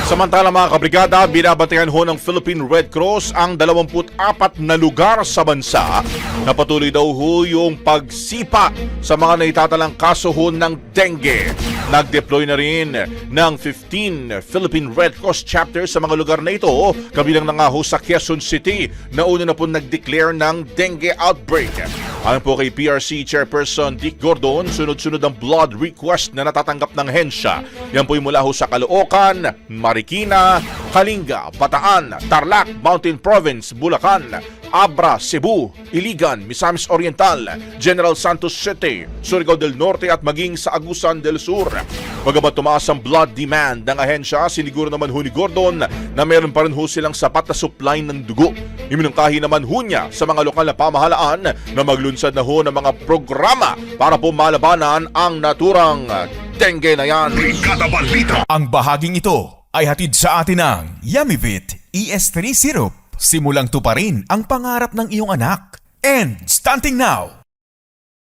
Samantala mga kabrigada, binabantayan ho ng Philippine Red Cross ang 24 na lugar sa bansa na patuloy daw ho yung pagsipa sa mga naitatalang kaso ho ng dengue. Nag-deploy na rin ng 15 Philippine Red Cross chapters sa mga lugar na ito, kabilang na nga ho sa Quezon City na una na po nag-declare ng dengue outbreak. Ayon po kay PRC Chairperson Dick Gordon, sunod-sunod ang blood request na natatanggap ng hensya. Yan po yung mula ho sa Caloocan, Marikina, Kalinga, Bataan, Tarlac, Mountain Province, Bulacan, Abra, Cebu, Iligan, Misamis Oriental, General Santos City, Surigao del Norte at maging sa Agusan del Sur. Bagamat tumaas ang blood demand ng ahensya, siniguro naman ho ni Gordon na meron pa rin ho silang sapat na supply ng dugo. Iminungkahi naman ho niya sa mga lokal na pamahalaan na maglunsad na ho ng mga programa para po malabanan ang naturang dengue na yan. Ang bahaging ito ay hatid sa atin ng Yummyvit ES3 Syrup. Simulang tuparin ang pangarap ng iyong anak. And starting now,